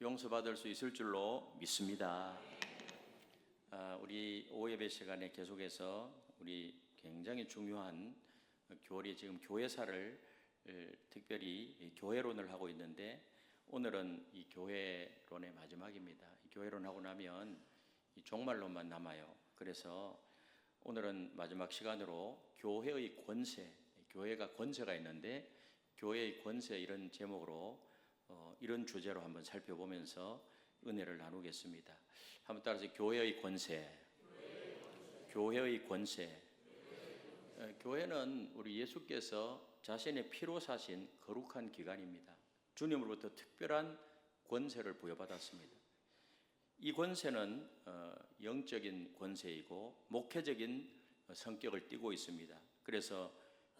용서받을 수 있을 줄로 믿습니다. 우리 오예배 시간에 계속해서 우리 굉장히 중요한 교리, 지금 교회사를 특별히 교회론을 하고 있는데, 오늘은 이 교회론의 마지막입니다. 이 교회론하고 나면 이 종말론만 남아요. 그래서 오늘은 마지막 시간으로 교회의 권세, 교회가 권세가 있는데 교회의 권세, 이런 제목으로 이런 주제로 한번 살펴보면서 은혜를 나누겠습니다. 한번 따라서 교회의 권세. 교회의 권세. 교회는 우리 예수께서 자신의 피로 사신 거룩한 기관입니다. 주님으로부터 특별한 권세를 부여받았습니다. 이 권세는 영적인 권세이고 목회적인 성격을 띠고 있습니다. 그래서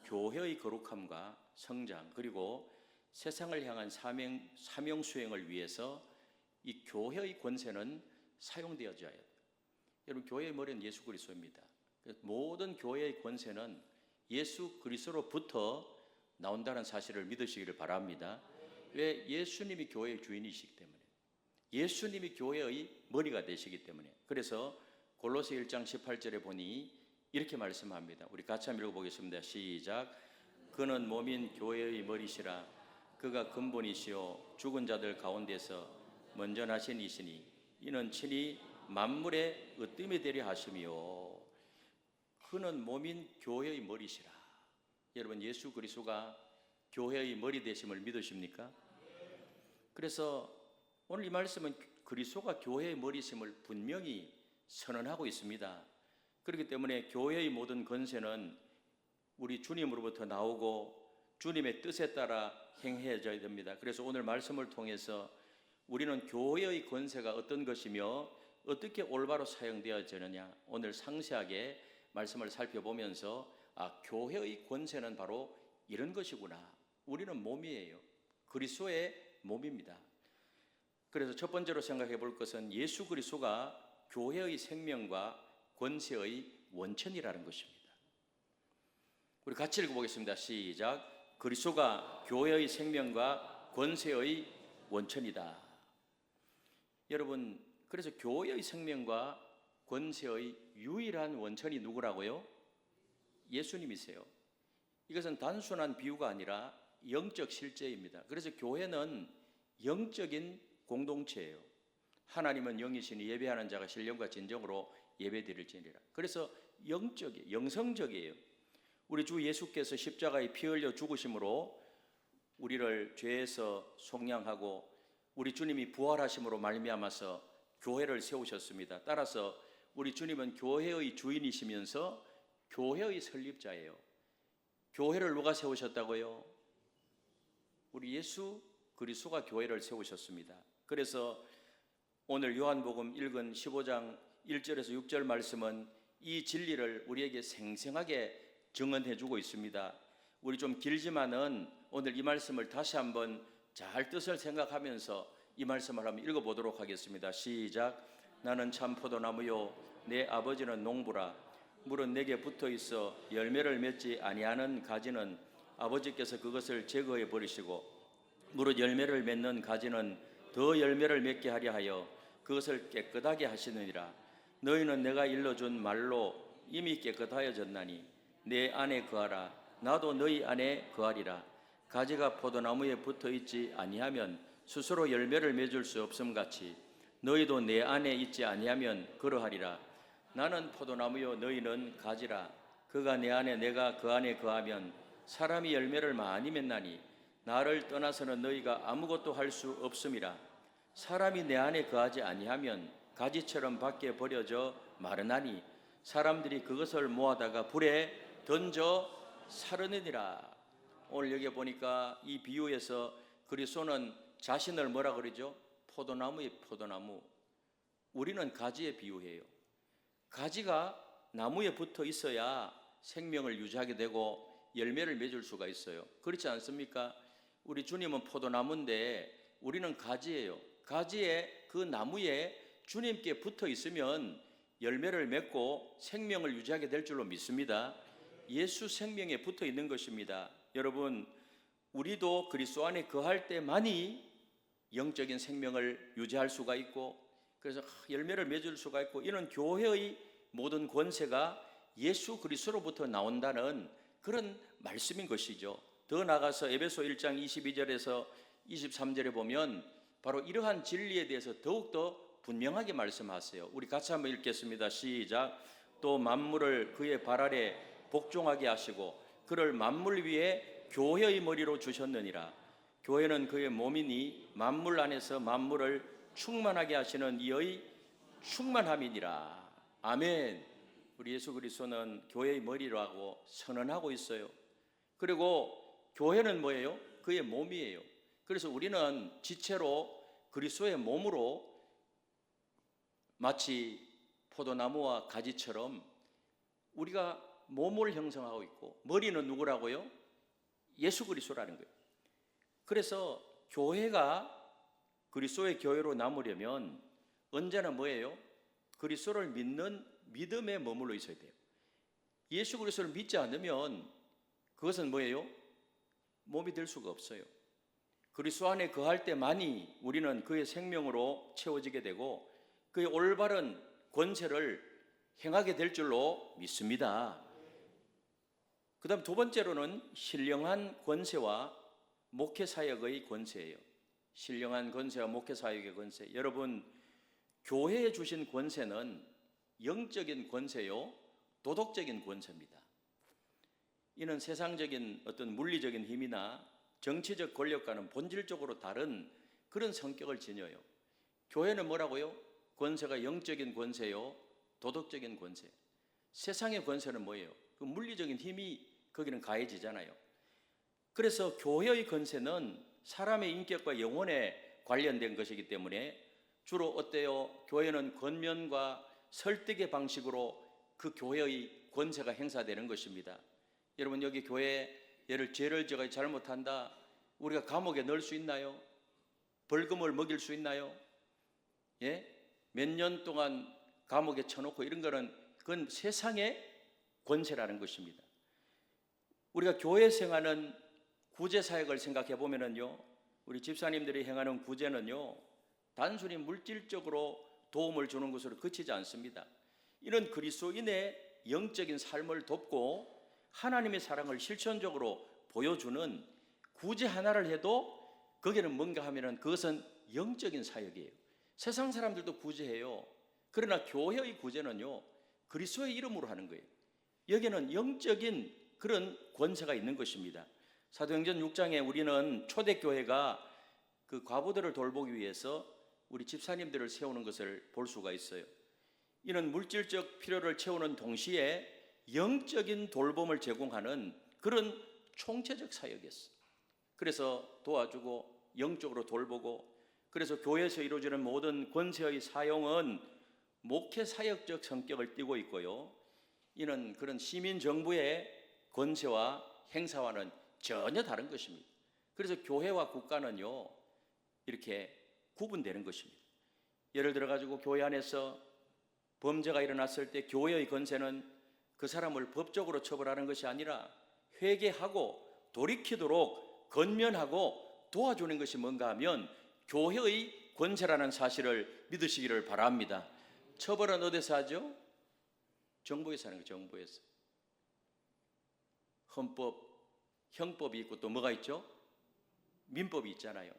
교회의 거룩함과 성장, 그리고 세상을 향한 사명 수행을 위해서 이 교회의 권세는 사용되어져야 돼요. 여러분, 교회의 머리는 예수 그리스도입니다. 모든 교회의 권세는 예수 그리스도로부터 나온다는 사실을 믿으시기를 바랍니다. 왜? 예수님이 교회의 주인이시기 때문에, 예수님이 교회의 머리가 되시기 때문에. 그래서 골로새 1장 18절에 보니 이렇게 말씀합니다. 우리 같이 한번 읽어보겠습니다. 시작. 그는 몸인 교회의 머리시라. 그가 근본이시요 죽은 자들 가운데서 먼저 나신 이시니 이는 친히 만물의 으뜸이 되려 하심이요. 그는 몸인 교회의 머리시라. 여러분, 예수 그리스도가 교회의 머리 되심을 믿으십니까? 그래서 오늘 이 말씀은 그리스도가 교회의 머리심을 분명히 선언하고 있습니다. 그렇기 때문에 교회의 모든 권세는 우리 주님으로부터 나오고 주님의 뜻에 따라 행해져야 됩니다. 그래서 오늘 말씀을 통해서 우리는 교회의 권세가 어떤 것이며 어떻게 올바로 사용되어지느냐, 오늘 상세하게 말씀을 살펴보면서 교회의 권세는 바로 이런 것이구나. 우리는 몸이에요. 그리스도의 몸입니다. 그래서 첫 번째로 생각해 볼 것은 예수 그리스도가 교회의 생명과 권세의 원천이라는 것입니다. 우리 같이 읽어보겠습니다. 시작. 그리스도가 교회의 생명과 권세의 원천이다. 여러분, 그래서 교회의 생명과 권세의 유일한 원천이 누구라고요? 예수님이세요. 이것은 단순한 비유가 아니라 영적 실제입니다. 그래서 교회는 영적인 공동체예요. 하나님은 영이시니 예배하는 자가 신령과 진정으로 예배드릴지니라. 그래서 영적이에요. 영성적이에요. 우리 주 예수께서 십자가에 피 흘려 죽으심으로 우리를 죄에서 속량하고 우리 주님이 부활하심으로 말미암아서 교회를 세우셨습니다. 따라서 우리 주님은 교회의 주인이시면서 교회의 설립자예요. 교회를 누가 세우셨다고요? 우리 예수 그리스도가 교회를 세우셨습니다. 그래서 오늘 요한복음 읽은 15장 1절에서 6절 말씀은 이 진리를 우리에게 생생하게 증언해 주고 있습니다. 우리 좀 길지만은 오늘 이 말씀을 다시 한번 잘 뜻을 생각하면서 이 말씀을 한번 읽어보도록 하겠습니다. 시작. 나는 참 포도나무요 내 아버지는 농부라. 물은 내게 붙어 있어 열매를 맺지 아니하는 가지는 아버지께서 그것을 제거해 버리시고 무릇 열매를 맺는 가지는 더 열매를 맺게 하려 하여 그것을 깨끗하게 하시느니라. 너희는 내가 일러준 말로 이미 깨끗하여졌나니 내 안에 거하라. 나도 너희 안에 거하리라. 가지가 포도나무에 붙어 있지 아니하면 스스로 열매를 맺을 수 없음 같이 너희도 내 안에 있지 아니하면 그러하리라. 나는 포도나무요 너희는 가지라. 그가 내 안에 내가 그 안에 거하면 사람이 열매를 많이 맺나니 나를 떠나서는 너희가 아무것도 할 수 없음이라. 사람이 내 안에 거하지 아니하면 가지처럼 밖에 버려져 마르나니 사람들이 그것을 모아다가 불에 던져 사르느니라. 오늘 여기 보니까 이 비유에서 그리스도는 자신을 뭐라 그러죠? 포도나무의 포도나무. 우리는 가지에 비유해요. 가지가 나무에 붙어 있어야 생명을 유지하게 되고 열매를 맺을 수가 있어요. 그렇지 않습니까? 우리 주님은 포도나무인데 우리는 가지예요. 가지에, 그 나무에 주님께 붙어 있으면 열매를 맺고 생명을 유지하게 될 줄로 믿습니다. 예수 생명에 붙어 있는 것입니다. 여러분, 우리도 그리스도 안에 거할 때만이 영적인 생명을 유지할 수가 있고, 그래서 열매를 맺을 수가 있고, 이런 교회의 모든 권세가 예수 그리스도로부터 나온다는 그런 말씀인 것이죠. 더 나아가서 에베소 1장 22절에서 23절에 보면 바로 이러한 진리에 대해서 더욱더 분명하게 말씀하세요. 우리 같이 한번 읽겠습니다. 시작. 또 만물을 그의 발 아래 복종하게 하시고 그를 만물 위에 교회의 머리로 주셨느니라. 교회는 그의 몸이니 만물 안에서 만물을 충만하게 하시는 이의 충만함이니라. 아멘. 우리 예수 그리스도는 교회의 머리라고 선언하고 있어요. 그리고 교회는 뭐예요? 그의 몸이에요. 그래서 우리는 지체로 그리스도의 몸으로 마치 포도나무와 가지처럼 우리가 몸을 형성하고 있고, 머리는 누구라고요? 예수 그리스도라는 거예요. 그래서 교회가 그리스도의 교회로 남으려면 언제나 뭐예요? 그리스도를 믿는 믿음에 머물러 있어야 돼요. 예수 그리스도를 믿지 않으면 그것은 뭐예요? 몸이 될 수가 없어요. 그리스도 안에 거할 때만이 우리는 그의 생명으로 채워지게 되고 그의 올바른 권세를 행하게 될 줄로 믿습니다. 그 다음 두 번째로는 신령한 권세와 목회사역의 권세예요. 신령한 권세와 목회사역의 권세. 여러분, 교회에 주신 권세는 영적인 권세요, 도덕적인 권세입니다. 이는 세상적인 어떤 물리적인 힘이나 정치적 권력과는 본질적으로 다른 그런 성격을 지녀요. 교회는 뭐라고요? 권세가 영적인 권세요, 도덕적인 권세. 세상의 권세는 뭐예요? 그 물리적인 힘이 거기는 가해지잖아요. 그래서 교회의 권세는 사람의 인격과 영혼에 관련된 것이기 때문에 주로 어때요? 교회는 권면과 설득의 방식으로 그 교회의 권세가 행사되는 것입니다. 여러분, 여기 교회 죄를 지어 잘못한다, 우리가 감옥에 넣을 수 있나요? 벌금을 먹일 수 있나요? 예? 몇 년 동안 감옥에 쳐놓고 이런 거는 그건 세상의 권세라는 것입니다. 우리가 교회에서 행하는 구제 사역을 생각해 보면은요, 우리 집사님들이 행하는 구제는요, 단순히 물질적으로 도움을 주는 것으로 그치지 않습니다. 이는 그리스도인의 영적인 삶을 돕고 하나님의 사랑을 실천적으로 보여주는 구제 하나를 해도 거기는 뭔가 하면은 그것은 영적인 사역이에요. 세상 사람들도 구제해요. 그러나 교회의 구제는요, 그리스도의 이름으로 하는 거예요. 여기는 영적인 그런 권세가 있는 것입니다. 사도행전 6장에 우리는 초대교회가 그 과부들을 돌보기 위해서 우리 집사님들을 세우는 것을 볼 수가 있어요. 이는 물질적 필요를 채우는 동시에 영적인 돌봄을 제공하는 그런 총체적 사역이었어요. 그래서 도와주고 영적으로 돌보고, 그래서 교회에서 이루어지는 모든 권세의 사용은 목회 사역적 성격을 띠고 있고요, 이는 그런 시민 정부의 권세와 행사와는 전혀 다른 것입니다. 그래서 교회와 국가는요, 이렇게 구분되는 것입니다. 예를 들어 가지고 교회 안에서 범죄가 일어났을 때 교회의 권세는 그 사람을 법적으로 처벌하는 것이 아니라 회개하고 돌이키도록 권면하고 도와주는 것이 뭔가 하면 교회의 권세라는 사실을 믿으시기를 바랍니다. 처벌은 어디서 하죠? 정부에서 하는 거예요. 정부에서. 헌법, 형법이 있고 또 뭐가 있죠? 민법이 있잖아요.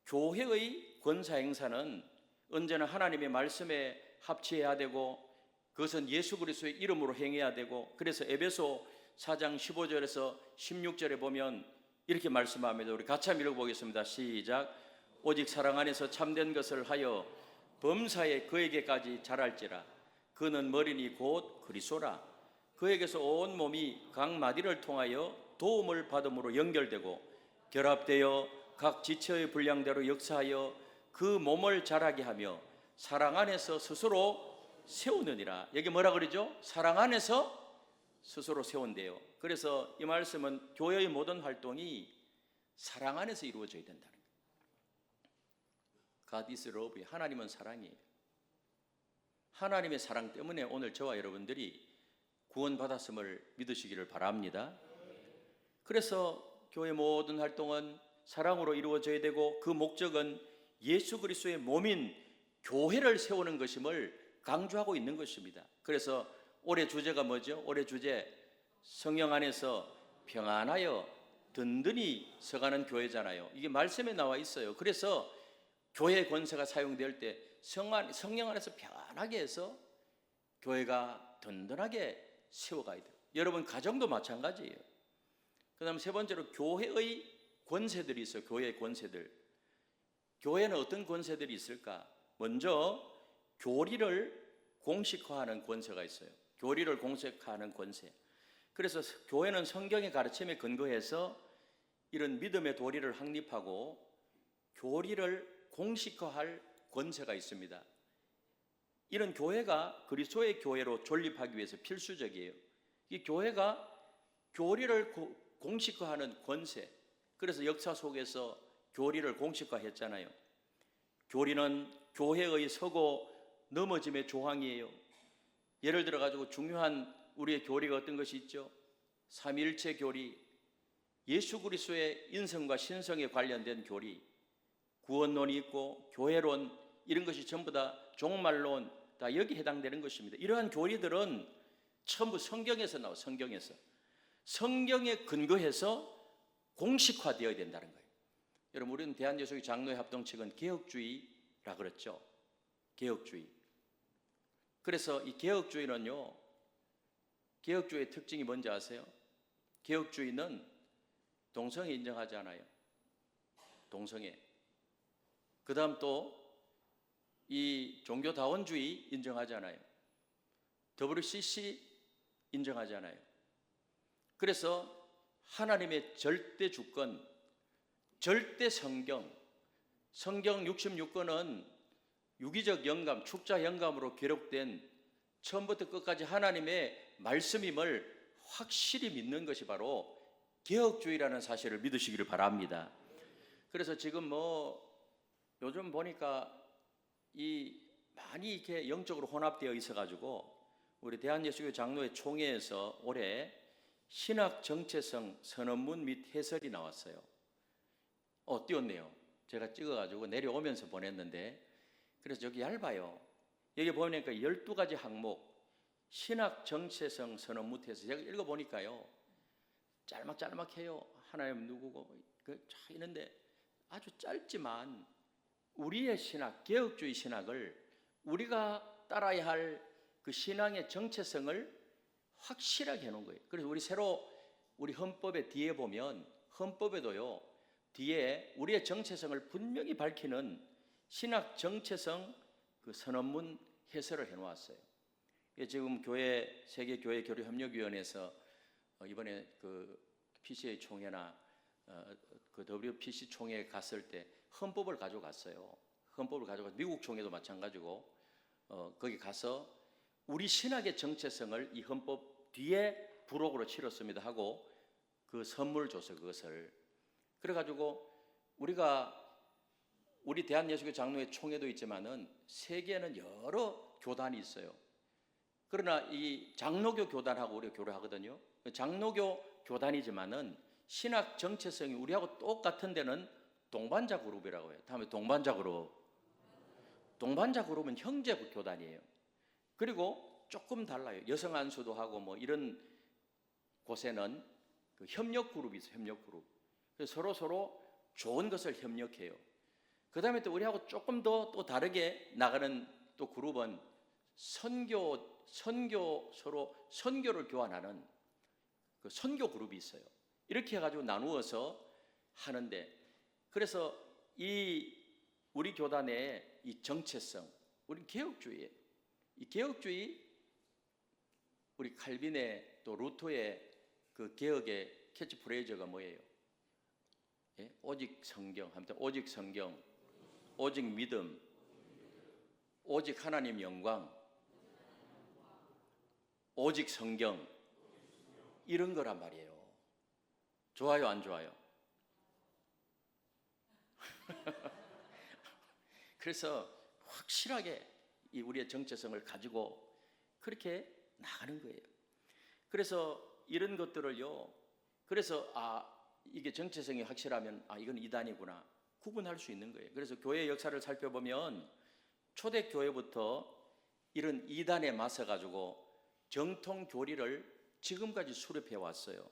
교회의 권사 행사는 언제나 하나님의 말씀에 합치해야 되고 그것은 예수 그리스도의 이름으로 행해야 되고, 그래서 에베소 4장 15절에서 16절에 보면 이렇게 말씀합니다. 우리 같이 한번 읽어보겠습니다. 시작. 오직 사랑 안에서 참된 것을 하여 범사에 그에게까지 자랄지라. 그는 머리니 곧 그리스도라. 그에게서 온 몸이 각 마디를 통하여 도움을 받음으로 연결되고 결합되어 각 지체의 분량대로 역사하여 그 몸을 자라게 하며 사랑 안에서 스스로 세우느니라. 여기 뭐라 그러죠? 사랑 안에서 스스로 세운대요. 그래서 이 말씀은 교회의 모든 활동이 사랑 안에서 이루어져야 된다는 거예요. God is love. 하나님은 사랑이에요. 하나님의 사랑 때문에 오늘 저와 여러분들이 구원받았음을 믿으시기를 바랍니다. 그래서 교회 모든 활동은 사랑으로 이루어져야 되고 그 목적은 예수 그리스도의 몸인 교회를 세우는 것임을 강조하고 있는 것입니다. 그래서 올해 주제가 뭐죠? 올해 주제 성령 안에서 평안하여 든든히 서가는 교회잖아요. 이게 말씀에 나와 있어요. 그래서 교회 권세가 사용될 때 성령 안에서 평안하게 해서 교회가 든든하게 세워가야 돼요. 여러분 가정도 마찬가지예요. 그 다음 세 번째로 교회의 권세들이 있어요. 교회의 권세들. 교회는 어떤 권세들이 있을까? 먼저 교리를 공식화하는 권세가 있어요. 교리를 공식화하는 권세. 그래서 교회는 성경의 가르침에 근거해서 이런 믿음의 도리를 확립하고 교리를 공식화할 권세가 있습니다. 이런 교회가 그리스도의 교회로 존립하기 위해서 필수적이에요. 이 교회가 교리를 공식화하는 권세. 그래서 역사 속에서 교리를 공식화했잖아요. 교리는 교회의 서고 넘어짐의 조항이에요. 예를 들어 가지고 중요한 우리의 교리가 어떤 것이 있죠? 삼위일체 교리, 예수 그리스도의 인성과 신성에 관련된 교리, 구원론이 있고 교회론, 이런 것이 전부 다 종말론, 다 여기 해당되는 것입니다. 이러한 교리들은 전부 성경에서 나와요. 성경에서. 성경에 근거해서 공식화되어야 된다는 거예요. 여러분, 우리는 대한예수교 장로회 합동측은 개혁주의라 그랬죠. 개혁주의. 그래서 이 개혁주의는요, 개혁주의의 특징이 뭔지 아세요? 개혁주의는 동성애 인정하지 않아요. 동성애. 그 다음 또 이 종교다원주의 인정하지 않아요. WCC 인정하지 않아요. 그래서 하나님의 절대 주권, 절대 성경, 성경 66권은 유기적 영감, 축자 영감으로 기록된 처음부터 끝까지 하나님의 말씀임을 확실히 믿는 것이 바로 개혁주의라는 사실을 믿으시기를 바랍니다. 그래서 지금 요즘 보니까 이 많이 이렇게 영적으로 혼합되어 있어가지고 우리 대한예수교 장로회 총회에서 올해 신학 정체성 선언문 및 해설이 나왔어요. 띄웠네요. 제가 찍어가지고 내려오면서 보냈는데, 그래서 여기 얇아요. 여기 보니까 12가지 항목 신학 정체성 선언문 해설, 제가 읽어보니까요 짤막짤막해요. 하나님 누구고 있는데 아주 짧지만 우리의 신학, 개혁주의 신학을 우리가 따라야 할 그 신앙의 정체성을 확실하게 해놓은 거예요. 그래서 우리 헌법의 뒤에 보면 헌법에도요 뒤에 우리의 정체성을 분명히 밝히는 신학 정체성 그 선언문 해설을 해놓았어요. 지금 세계 교회 교류 협력위원회에서 이번에 그 PCA 총회나 그 WPC 총회에 갔을 때 헌법을 가져갔어요. 헌법을 가져가서 미국 총회도 마찬가지고 거기 가서 우리 신학의 정체성을 이 헌법 뒤에 부록으로 치렀습니다 하고 그 선물 줘서 그것을 그래가지고 우리 대한예수교 장로회 총회도 있지만은 세계에는 여러 교단이 있어요. 그러나 이 장로교 교단하고 우리가 교류하거든요. 장로교 교단이지만은 신학 정체성이 우리하고 똑같은 데는 동반자 그룹이라고 해요. 다음에 동반자 그룹. 동반자 그룹은 형제 교단이에요. 그리고 조금 달라요. 여성 안수도 하고 이런 곳에는 그 협력 그룹이 있어요. 협력 그룹. 그래서 서로 좋은 것을 협력해요. 그 다음에 또 우리하고 조금 더 또 다르게 나가는 또 그룹은 서로 선교를 교환하는 그 선교 그룹이 있어요. 이렇게 해가지고 나누어서 하는데, 그래서 우리 교단의 이 정체성, 우리 개혁주의예요. 이 개혁주의, 우리 칼빈의 또 루터의 그 개혁의 캐치프레이즈가 뭐예요? 예? 오직 성경, 아무튼 오직 성경, 오직 믿음, 오직 하나님 영광, 오직 성경, 이런 거란 말이에요. 좋아요, 안 좋아요? 그래서 확실하게 이 우리의 정체성을 가지고 그렇게 나가는 거예요. 그래서 이런 것들을요, 그래서 이게 정체성이 확실하면 이건 이단이구나 구분할 수 있는 거예요. 그래서 교회 역사를 살펴보면 초대교회부터 이런 이단에 맞서 가지고 정통 교리를 지금까지 수립해 왔어요.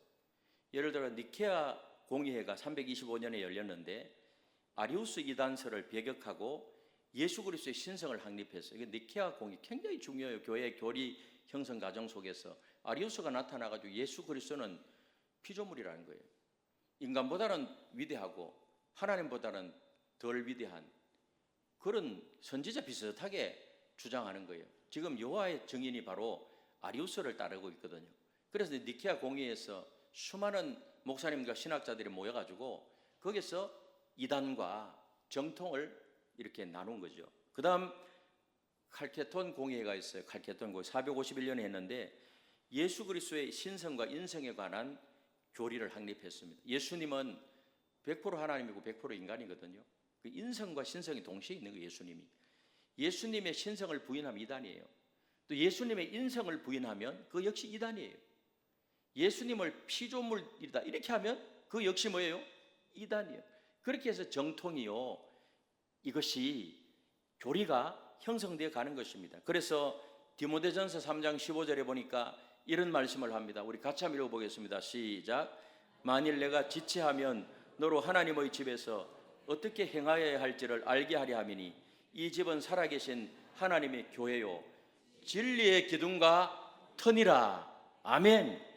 예를 들어 니케아 공의회가 325년에 열렸는데 아리우스 이단설을 배격하고 예수 그리스도의 신성을 확립했어요. 이게 니케아 공의 굉장히 중요해요. 교회의 교리 형성 과정 속에서 아리우스가 나타나가지고 예수 그리스도는 피조물이라는 거예요. 인간보다는 위대하고 하나님보다는 덜 위대한 그런 선지자 비슷하게 주장하는 거예요. 지금 여호와의 증인이 바로 아리우스를 따르고 있거든요. 그래서 니케아 공의에서 수많은 목사님과 신학자들이 모여가지고 거기서 이단과 정통을 이렇게 나눈 거죠. 그 다음 칼케톤 공의회가 있어요. 칼케톤 공의 451년에 했는데 예수 그리스도의 신성과 인성에 관한 교리를 확립했습니다. 예수님은 100% 하나님이고 100% 인간이거든요. 그 인성과 신성이 동시에 있는 거예요. 예수님의 신성을 부인하면 이단이에요. 또 예수님의 인성을 부인하면 그 역시 이단이에요. 예수님을 피조물이다 이렇게 하면 그 역시 뭐예요? 이단이에요. 그렇게 해서 정통이요 이것이 교리가 형성되어 가는 것입니다. 그래서 디모데전서 3장 15절에 보니까 이런 말씀을 합니다. 우리 같이 한번 읽어보겠습니다. 시작. 만일 내가 지체하면 너로 하나님의 집에서 어떻게 행하여야 할지를 알게 하려 함이니 이 집은 살아계신 하나님의 교회요 진리의 기둥과 터니라. 아멘.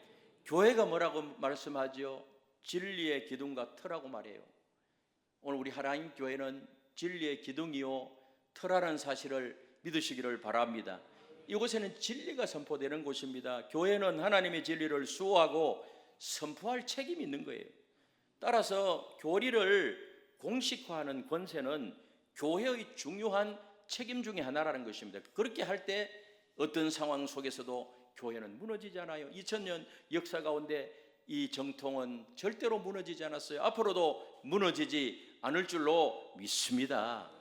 교회가 뭐라고 말씀하죠? 진리의 기둥과 터라고 말해요. 오늘 우리 하나님 교회는 진리의 기둥이요 터라는 사실을 믿으시기를 바랍니다. 이곳에는 진리가 선포되는 곳입니다. 교회는 하나님의 진리를 수호하고 선포할 책임이 있는 거예요. 따라서 교리를 공식화하는 권세는 교회의 중요한 책임 중에 하나라는 것입니다. 그렇게 할 때 어떤 상황 속에서도 교회는 무너지지 않아요. 2000년 역사 가운데 이 정통은 절대로 무너지지 않았어요. 앞으로도 무너지지 않을 줄로 믿습니다.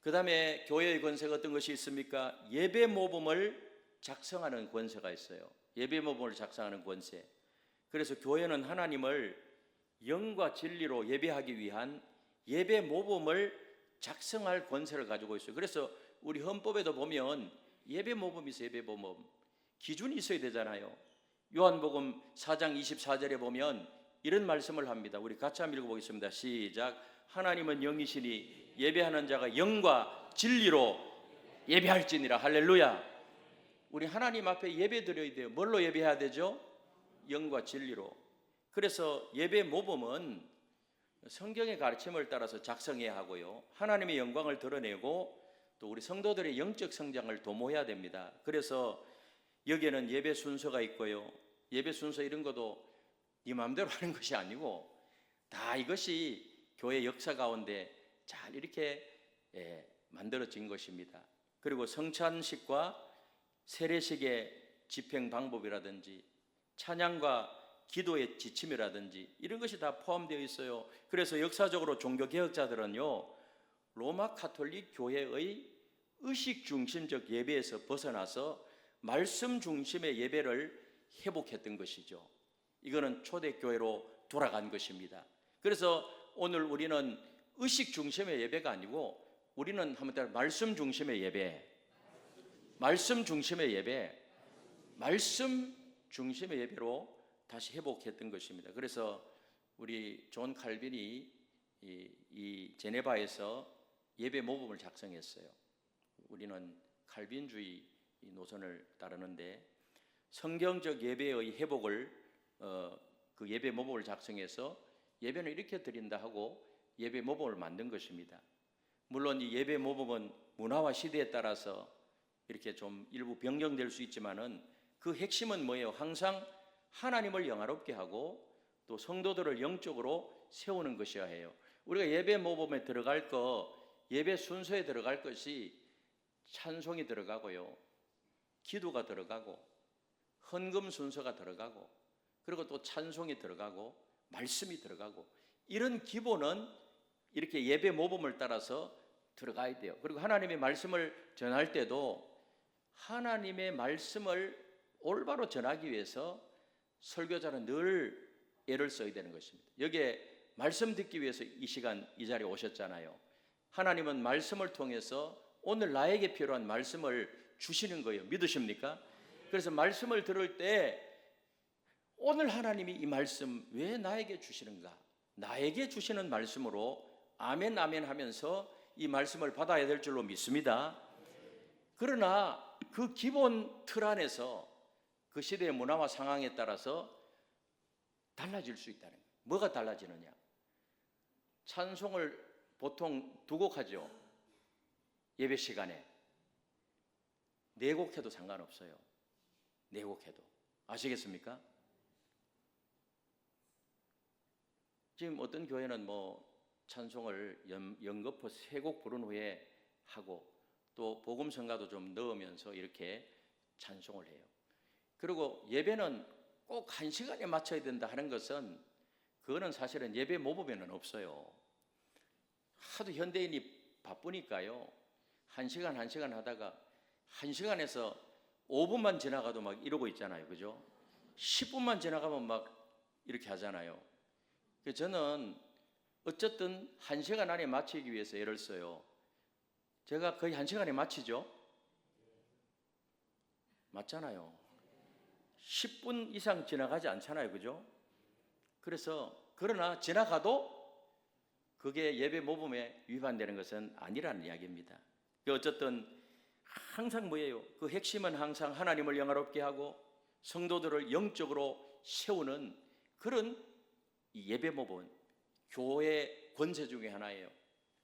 그 다음에 교회의 권세가 어떤 것이 있습니까? 예배 모범을 작성하는 권세가 있어요. 예배 모범을 작성하는 권세. 그래서 교회는 하나님을 영과 진리로 예배하기 위한 예배 모범을 작성할 권세를 가지고 있어요. 그래서 우리 헌법에도 보면 예배 모범이 있어요. 예배 모범. 기준이 있어야 되잖아요. 요한복음 4장 24절에 보면 이런 말씀을 합니다. 우리 같이 한번 읽어보겠습니다. 시작. 하나님은 영이시니 예배하는 자가 영과 진리로 예배할지니라. 할렐루야. 우리 하나님 앞에 예배 드려야 돼요. 뭘로 예배해야 되죠? 영과 진리로. 그래서 예배 모범은 성경의 가르침을 따라서 작성해야 하고요. 하나님의 영광을 드러내고 또 우리 성도들의 영적 성장을 도모해야 됩니다. 그래서 여기에는 예배 순서가 있고요. 예배 순서 이런 것도 네 마음대로 하는 것이 아니고 다 이것이 교회 역사 가운데 잘 이렇게 만들어진 것입니다. 그리고 성찬식과 세례식의 집행 방법이라든지 찬양과 기도의 지침이라든지 이런 것이 다 포함되어 있어요. 그래서 역사적으로 종교개혁자들은요 로마 가톨릭 교회의 의식 중심적 예배에서 벗어나서 말씀 중심의 예배를 회복했던 것이죠. 이거는 초대교회로 돌아간 것입니다. 그래서 오늘 우리는 의식 중심의 예배가 아니고 우리는 한번 따라 말씀 중심의 예배, 말씀 중심의 예배, 말씀 중심의 예배로 다시 회복했던 것입니다. 그래서 우리 존 칼빈이 이 제네바에서 예배 모범을 작성했어요. 우리는 칼빈주의 노선을 따르는데 성경적 예배의 회복을 그 예배 모범을 작성해서 예배는 이렇게 드린다 하고 예배 모범을 만든 것입니다. 물론 이 예배 모범은 문화와 시대에 따라서 이렇게 좀 일부 변경될 수 있지만은 그 핵심은 뭐예요? 항상 하나님을 영화롭게 하고 또 성도들을 영적으로 세우는 것이어야 해요. 우리가 예배 모범에 들어갈 예배 순서에 들어갈 것이 찬송이 들어가고요, 기도가 들어가고 헌금 순서가 들어가고 그리고 또 찬송이 들어가고 말씀이 들어가고 이런 기본은 이렇게 예배 모범을 따라서 들어가야 돼요. 그리고 하나님의 말씀을 전할 때도 하나님의 말씀을 올바로 전하기 위해서 설교자는 늘 애를 써야 되는 것입니다. 여기에 말씀 듣기 위해서 이 시간 이 자리에 오셨잖아요. 하나님은 말씀을 통해서 오늘 나에게 필요한 말씀을 주시는 거예요. 믿으십니까? 그래서 말씀을 들을 때 오늘 하나님이 이 말씀 왜 나에게 주시는가? 나에게 주시는 말씀으로 아멘 아멘 하면서 이 말씀을 받아야 될 줄로 믿습니다. 그러나 그 기본 틀 안에서 그 시대의 문화와 상황에 따라서 달라질 수 있다는 거예요. 뭐가 달라지느냐? 찬송을 보통 두 곡 하죠. 예배 시간에. 네 곡 해도 상관없어요. 네 곡 해도. 아시겠습니까? 지금 어떤 교회는 뭐 찬송을 연거푸 세 곡 부른 후에 하고 또 복음 성가도 좀 넣으면서 이렇게 찬송을 해요. 그리고 예배는 꼭 1시간에 맞춰야 된다 하는 것은 그거는 사실은 예배 모범에는 없어요. 하도 현대인이 바쁘니까요. 1시간 하다가 1시간에서 5분만 지나가도 막 이러고 있잖아요. 그죠? 10분만 지나가면 막 이렇게 하잖아요. 저는 어쨌든 1시간 안에 마치기 위해서 애를 써요. 제가 거의 1시간에 마치죠? 맞잖아요. 10분 이상 지나가지 않잖아요. 그죠? 그래서 그러나 지나가도 그게 예배 모범에 위반되는 것은 아니라는 이야기입니다. 어쨌든 항상 뭐예요? 그 핵심은 항상 하나님을 영화롭게 하고 성도들을 영적으로 세우는 그런 예배 모범, 교회 권세 중에 하나예요.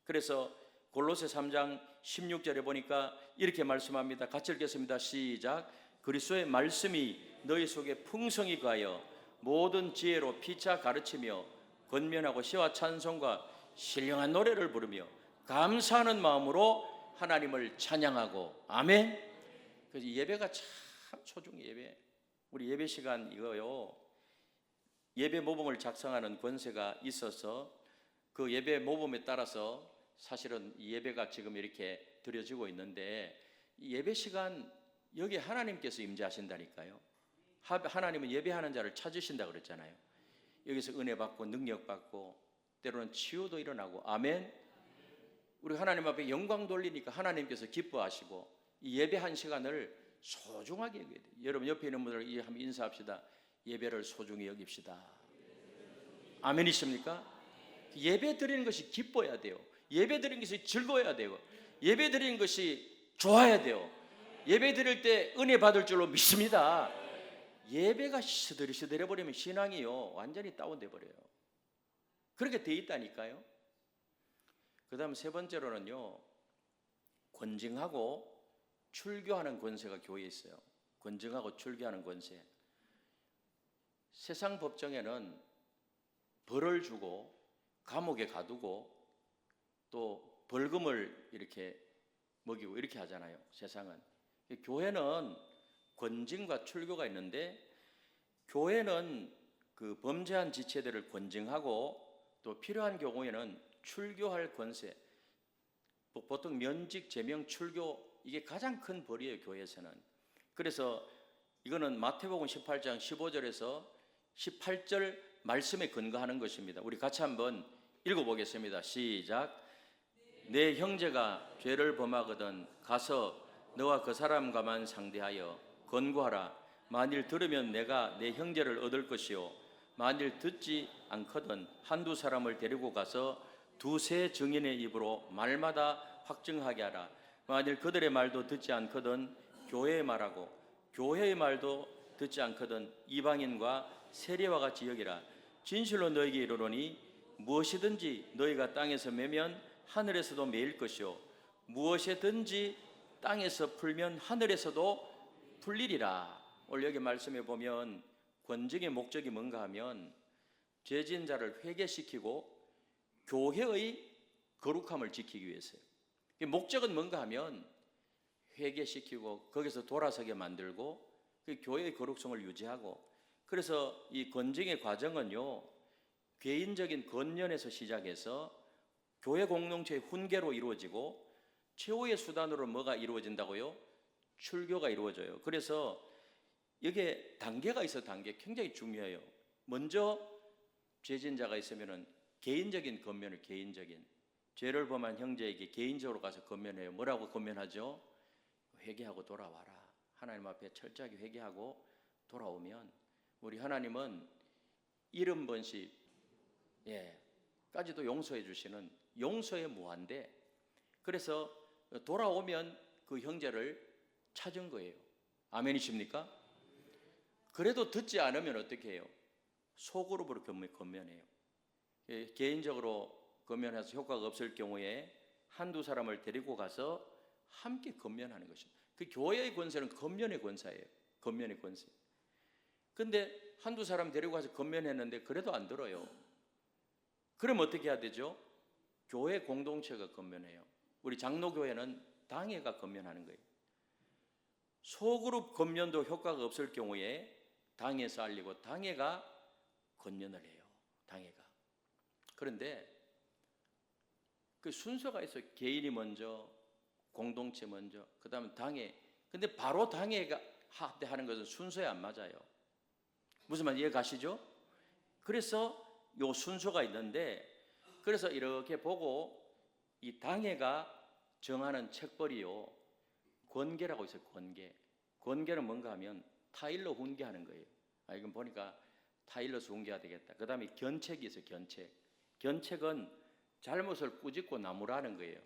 그래서 골로새 3장 16절에 보니까 이렇게 말씀합니다. 같이 읽겠습니다. 시작. 그리스도의 말씀이 너희 속에 풍성히 가하여 모든 지혜로 피차 가르치며 권면하고 시와 찬송과 신령한 노래를 부르며 감사하는 마음으로 하나님을 찬양하고. 아멘. 그래서 예배가 참 소중해. 예배. 우리 예배 시간 이거요. 예배 모범을 작성하는 권세가 있어서 그 예배 모범에 따라서 사실은 이 예배가 지금 이렇게 드려지고 있는데 이 예배 시간 여기 하나님께서 임재하신다니까요. 하나님은 예배하는 자를 찾으신다 그랬잖아요. 여기서 은혜 받고 능력 받고 때로는 치유도 일어나고. 아멘. 우리 하나님 앞에 영광 돌리니까 하나님께서 기뻐하시고 이 예배 한 시간을 소중하게 여겨야 돼요. 여러분 옆에 있는 분들 한번 인사합시다. 예배를 소중히 여깁시다. 아멘이십니까? 예배 드리는 것이 기뻐야 돼요. 예배 드리는 것이 즐거워야 돼요. 예배 드리는 것이 좋아야 돼요. 예배 드릴 때 은혜 받을 줄로 믿습니다. 예배가 시들시들해 버리면 신앙이요 완전히 다운돼 버려요. 그렇게 돼 있다니까요. 그 다음 세 번째로는요, 권징하고 출교하는 권세가 교회에 있어요. 권징하고 출교하는 권세. 세상 법정에는 벌을 주고 감옥에 가두고 또 벌금을 이렇게 먹이고 이렇게 하잖아요. 세상은. 교회는 권징과 출교가 있는데 교회는 그 범죄한 지체들을 권징하고 또 필요한 경우에는 출교할 권세. 보통 면직, 제명, 출교 이게 가장 큰 벌이에요. 교회에서는. 그래서 이거는 마태복음 18장 15절에서 18절 말씀에 근거하는 것입니다. 우리 같이 한번 읽어보겠습니다. 시작. 내 형제가 죄를 범하거든 가서 너와 그 사람과만 상대하여 권고하라. 만일 들으면 내가 내 형제를 얻을 것이요 만일 듣지 않거든 한두 사람을 데리고 가서 두세 증인의 입으로 말마다 확증하게 하라. 만일 그들의 말도 듣지 않거든 교회의 말하고 교회의 말도 듣지 않거든 이방인과 세리와 같이 여기라. 진실로 너희에게 이르노니 무엇이든지 너희가 땅에서 매면 하늘에서도 매일 것이요 무엇이든지 땅에서 풀면 하늘에서도 풀리리라. 오늘 여기 말씀에 보면 권징의 목적이 뭔가 하면 죄진 자를 회개시키고 교회의 거룩함을 지키기 위해서요. 목적은 뭔가 하면 회개시키고 거기서 돌아서게 만들고 그 교회의 거룩성을 유지하고. 그래서 이 권징의 과정은요 개인적인 권면에서 시작해서 교회 공동체의 훈계로 이루어지고 최후의 수단으로 뭐가 이루어진다고요? 출교가 이루어져요. 그래서 여기에 단계가 있어. 단계 굉장히 중요해요. 먼저 죄진자가 있으면은 개인적인 권면을 개인적인 죄를 범한 형제에게 개인적으로 가서 권면해요. 뭐라고 권면하죠? 회개하고 돌아와라. 하나님 앞에 철저하게 회개하고 돌아오면 우리 하나님은 70번씩 까지도 용서해 주시는 용서의 무한대. 그래서 돌아오면 그 형제를 찾은 거예요. 아멘이십니까? 그래도 듣지 않으면 어떻게 해요? 소그룹으로 권면해요. 개인적으로 권면해서 효과가 없을 경우에 한두 사람을 데리고 가서 함께 권면하는 것입니다. 그 교회의 권세는 권면의 권사예요. 권면의 권세. 근데 한두 사람 데리고 가서 권면했는데 그래도 안 들어요. 그럼 어떻게 해야 되죠? 교회 공동체가 권면해요. 우리 장로교회는 당회가 권면하는 거예요. 소그룹 권면도 효과가 없을 경우에 당회에서 알리고 당회가 권면을 해요. 당회가. 그런데 그 순서가 있어요. 개인이 먼저, 공동체 먼저, 그 다음에 당회. 근데 바로 당회가 하는 것은 순서에 안 맞아요. 무슨 말 이해 가시죠? 그래서 요 순서가 있는데, 그래서 이렇게 보고 이 당회가 정하는 책벌이요, 권계라고 있어요. 권계는 뭔가 하면 타일러 훈계하는 거예요. 이건 보니까 타일러서 훈계가 되겠다. 그 다음에 견책이 있어요. 견책은 잘못을 꾸짖고 나무라는 거예요.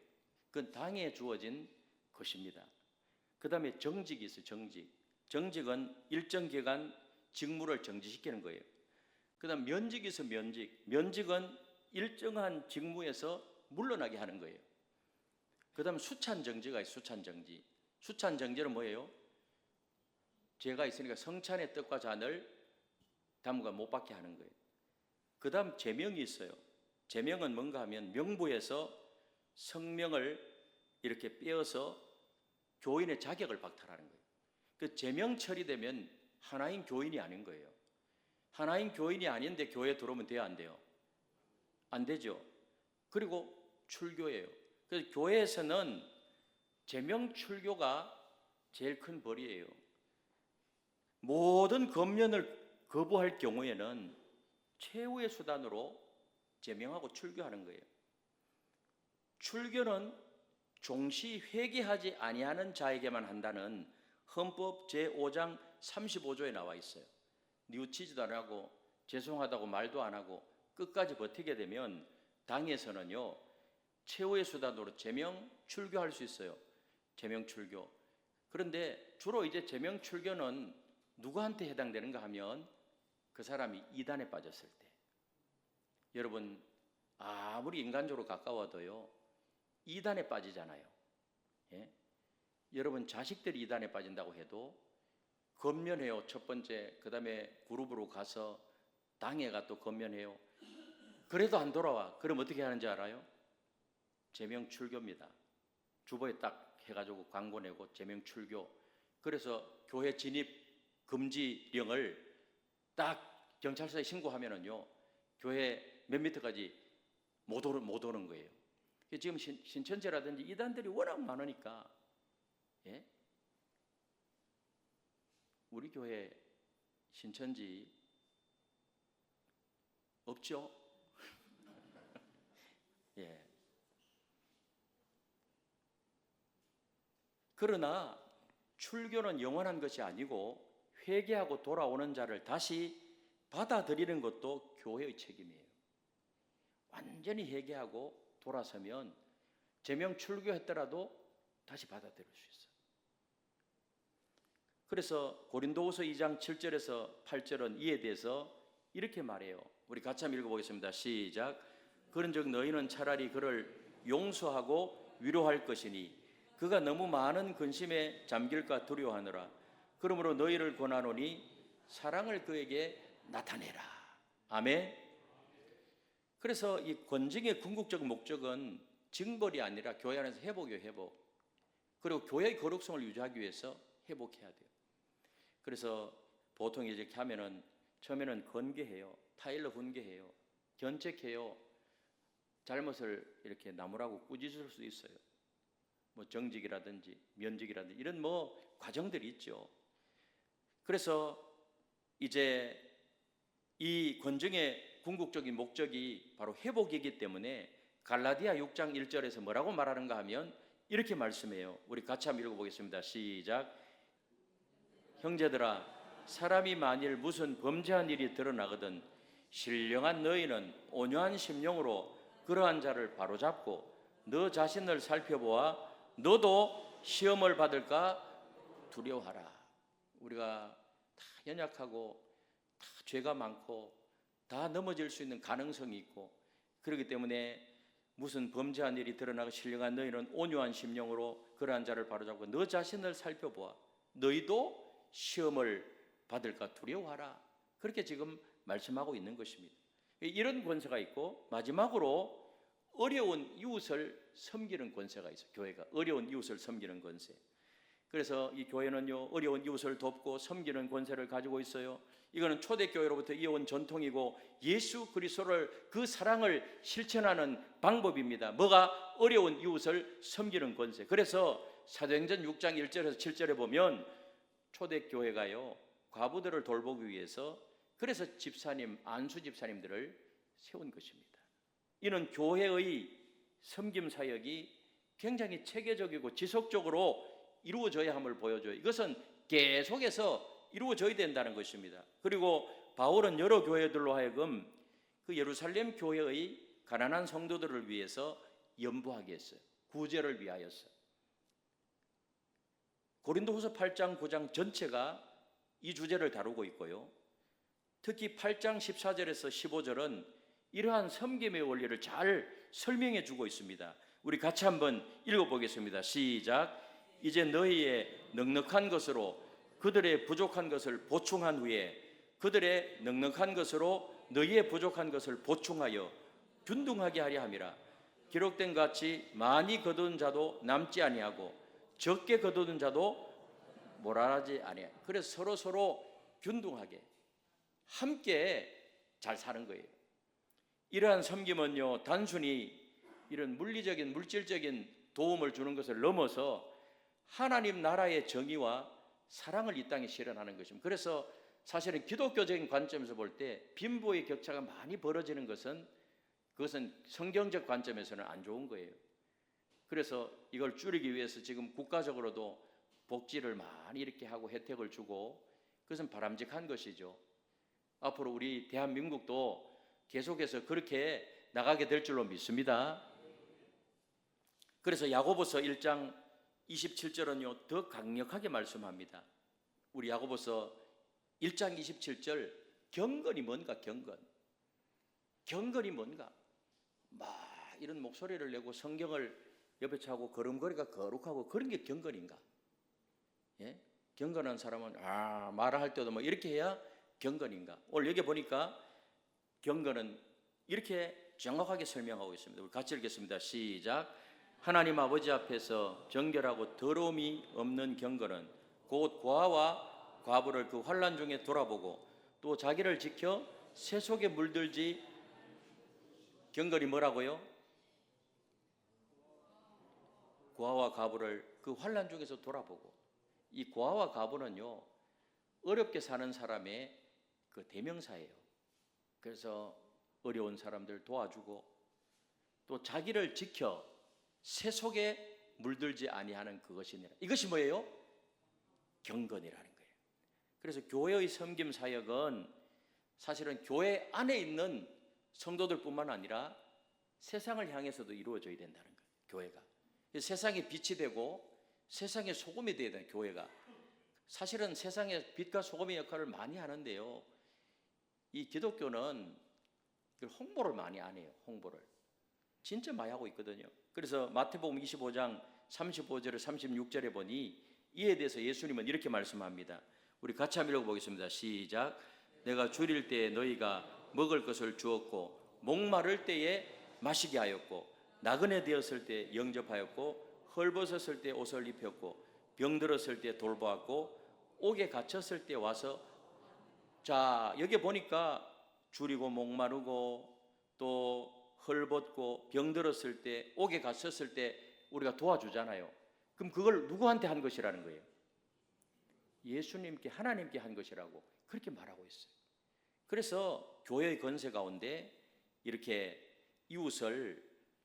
그건 당에 주어진 것입니다. 그 다음에 정직이 있어요. 정직은 일정 기간 직무를 정지시키는 거예요. 그 다음 면직이 있어요. 면직은 일정한 직무에서 물러나게 하는 거예요. 그 다음 수찬정지가 있어요. 수찬정지는 뭐예요? 죄가 있으니까 성찬의 떡과 잔을 담가 못 받게 하는 거예요. 그 다음 제명이 있어요. 제명은 뭔가 하면 명부에서 성명을 이렇게 빼어서 교인의 자격을 박탈하는 거예요. 그 제명 처리되면 하나인 교인이 아닌 거예요. 하나인 교인이 아닌데 교회에 들어오면 돼요, 안 돼요? 안 되죠. 그리고 출교예요. 그래서 교회에서는 제명 출교가 제일 큰 벌이에요. 모든 권면을 거부할 경우에는 최후의 수단으로 제명하고 출교하는 거예요. 출교는 종시 회개하지 아니하는 자에게만 한다는 헌법 제5장 35조에 나와 있어요. 뉘우치지도 안 하고 죄송하다고 말도 안 하고 끝까지 버티게 되면 당에서는요, 최후의 수단으로 제명 출교할 수 있어요. 제명 출교. 그런데 주로 이제 제명 출교는 누구한테 해당되는가 하면 그 사람이 이단에 빠졌을 때. 여러분, 아무리 인간적으로 가까워도요, 이단에 빠지잖아요. 예? 여러분 자식들이 이단에 빠진다고 해도 권면해요. 첫 번째, 그 다음에 그룹으로 가서 당회가 또 권면해요. 그래도 안 돌아와. 그럼 어떻게 하는지 알아요? 제명 출교입니다. 주보에 딱 해가지고 광고 내고 제명 출교. 그래서 교회 진입 금지령을 딱 경찰서에 신고하면은요, 교회 몇 미터까지 못 오는 거예요. 지금 신천지라든지 이단들이 워낙 많으니까, 예? 우리 교회 신천지 없죠? 예. 그러나 출교는 영원한 것이 아니고 회개하고 돌아오는 자를 다시 받아들이는 것도 교회의 책임이에요. 완전히 회개하고 돌아서면 제명 출교했더라도 다시 받아들일 수 있어요. 그래서 고린도후서 2장 7절에서 8절은 이에 대해서 이렇게 말해요. 우리 같이 한번 읽어보겠습니다. 시작. 그런즉 너희는 차라리 그를 용서하고 위로할 것이니 그가 너무 많은 근심에 잠길까 두려워하느라. 그러므로 너희를 권하노니 사랑을 그에게 나타내라. 아멘. 그래서 이 권징의 궁극적 목적은 징벌이 아니라 교회 안에서 회복이에요. 회복. 그리고 교회의 거룩성을 유지하기 위해서 회복해야 돼요. 그래서 보통 이렇게 하면은 처음에는 권계해요. 타일러 훈계해요. 견책해요. 잘못을 이렇게 나무라고 꾸짖을 수 있어요. 뭐 정직이라든지 면직이라든지 이런 뭐 과정들이 있죠. 그래서 이제 이 권징의 궁극적인 목적이 바로 회복이기 때문에 갈라디아 6장 1절에서 뭐라고 말하는가 하면 이렇게 말씀해요. 우리 같이 한번 읽어보겠습니다. 시작. 형제들아, 사람이 만일 무슨 범죄한 일이 드러나거든 신령한 너희는 온유한 심령으로 그러한 자를 바로잡고 너 자신을 살펴보아 너도 시험을 받을까 두려워하라. 우리가 다 연약하고 다 죄가 많고 다 넘어질 수 있는 가능성이 있고, 그렇기 때문에 무슨 범죄한 일이 드러나고 신령한 너희는 온유한 심령으로 그러한 자를 바로잡고 너 자신을 살펴보아 너희도 시험을 받을까 두려워하라. 그렇게 지금 말씀하고 있는 것입니다. 이런 권세가 있고, 마지막으로 어려운 이웃을 섬기는 권세가 있어요. 교회가 어려운 이웃을 섬기는 권세. 그래서 이 교회는요, 어려운 이웃을 돕고 섬기는 권세를 가지고 있어요. 이거는 초대교회로부터 이어온 전통이고 예수 그리스도를, 그 사랑을 실천하는 방법입니다. 뭐가? 어려운 이웃을 섬기는 권세. 그래서 사도행전 6장 1절에서 7절에 보면 초대교회가요, 과부들을 돌보기 위해서 그래서 집사님, 안수 집사님들을 세운 것입니다. 이는 교회의 섬김 사역이 굉장히 체계적이고 지속적으로 이루어져야 함을 보여줘요. 이것은 계속해서 이루어져야 된다는 것입니다. 그리고 바울은 여러 교회들로 하여금 그 예루살렘 교회의 가난한 성도들을 위해서 연부하게 했어요. 구제를 위하여서. 고린도후서 8장 9장 전체가 이 주제를 다루고 있고요. 특히 8장 14절에서 15절은 이러한 섬김의 원리를 잘 설명해 주고 있습니다. 우리 같이 한번 읽어보겠습니다. 시작. 이제 너희의 넉넉한 것으로 그들의 부족한 것을 보충한 후에 그들의 넉넉한 것으로 너희의 부족한 것을 보충하여 균등하게 하려 함이라. 기록된 같이 많이 거둔 자도 남지 아니하고 적게 거둔 자도 모랄하지 아니하고, 그래서 서로 균등하게 함께 잘 사는 거예요. 이러한 섬김은요, 단순히 이런 물리적인 물질적인 도움을 주는 것을 넘어서 하나님 나라의 정의와 사랑을 이 땅에 실현하는 것입니다. 그래서 사실은 기독교적인 관점에서 볼 때 빈부의 격차가 많이 벌어지는 것은, 그것은 성경적 관점에서는 안 좋은 거예요. 그래서 이걸 줄이기 위해서 지금 국가적으로도 복지를 많이 이렇게 하고 혜택을 주고, 그것은 바람직한 것이죠. 앞으로 우리 대한민국도 계속해서 그렇게 나가게 될 줄로 믿습니다. 그래서 야고보서 1장 27절은요 더 강력하게 말씀합니다. 우리 야고보서 1장 27절, 경건이 뭔가? 경건이 뭔가? 막 이런 목소리를 내고 성경을 옆에 차고 걸음걸이가 거룩하고 그런 게 경건인가? 예? 경건한 사람은 말을 할 때도 뭐 이렇게 해야 경건인가? 오늘 여기 보니까 경건은 이렇게 정확하게 설명하고 있습니다. 우리 같이 읽겠습니다. 시작. 하나님 아버지 앞에서 정결하고 더러움이 없는 경건은 곧 고아와 과부를 그 환난 중에 돌아보고 또 자기를 지켜 새 속에 물들지. 경건이 뭐라고요? 고아와 과부를 그 환난 중에서 돌아보고. 이 고아와 과부는요 어렵게 사는 사람의 그 대명사예요. 그래서 어려운 사람들 도와주고 또 자기를 지켜 새 속에 물들지 아니하는 그것이니라. 이것이 뭐예요? 경건이라는 거예요. 그래서 교회의 섬김 사역은 사실은 교회 안에 있는 성도들뿐만 아니라 세상을 향해서도 이루어져야 된다는 거예요. 교회가 세상의 빛이 되고 세상의 소금이 되어야 돼요. 교회가 사실은 세상의 빛과 소금의 역할을 많이 하는데요, 이 기독교는 홍보를 많이 안 해요. 홍보를 진짜 많이 하고 있거든요. 그래서 마태복음 25장 35절에 36절에 보니 이에 대해서 예수님은 이렇게 말씀합니다. 우리 같이 한번 읽어보겠습니다. 시작. 내가 줄일 때에 너희가 먹을 것을 주었고 목마를 때에 마시게 하였고 나그네 되었을 때 영접하였고 헐벗었을 때 옷을 입혔고 병들었을 때 돌보았고 옥에 갇혔을 때 와서. 자, 여기 보니까 줄이고 목마르고 또 헐벗고 병들었을 때 옥에 갇혔을 때 우리가 도와주잖아요. 그럼 그걸 누구한테 한 것이라는 거예요? 예수님께, 하나님께 한 것이라고 그렇게 말하고 있어요. 그래서 교회의 권세 가운데 이렇게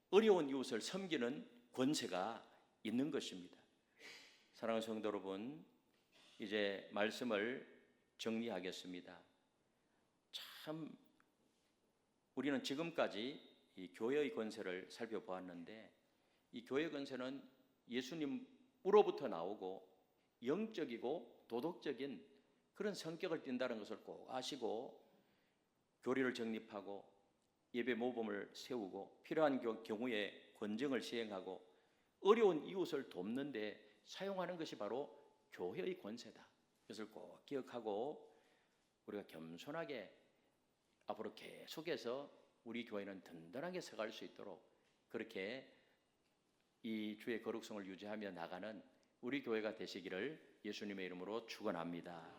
어려운 이웃을 섬기는 권세가 있는 것입니다. 사랑하는 성도 여러분, 이제 말씀을 정리하겠습니다. 참 우리는 지금까지 이 교회의 권세를 살펴보았는데, 이 교회의 권세는 예수님으로부터 나오고 영적이고 도덕적인 그런 성격을 띈다는 것을 꼭 아시고 교리를 정립하고 예배 모범을 세우고 필요한 경우에 권정을 시행하고 어려운 이웃을 돕는 데 사용하는 것이 바로 교회의 권세다. 이것을 꼭 기억하고 우리가 겸손하게 앞으로 계속해서 우리 교회는 든든하게 서갈 수 있도록 그렇게 이 주의 거룩성을 유지하며 나가는 우리 교회가 되시기를 예수님의 이름으로 축원합니다.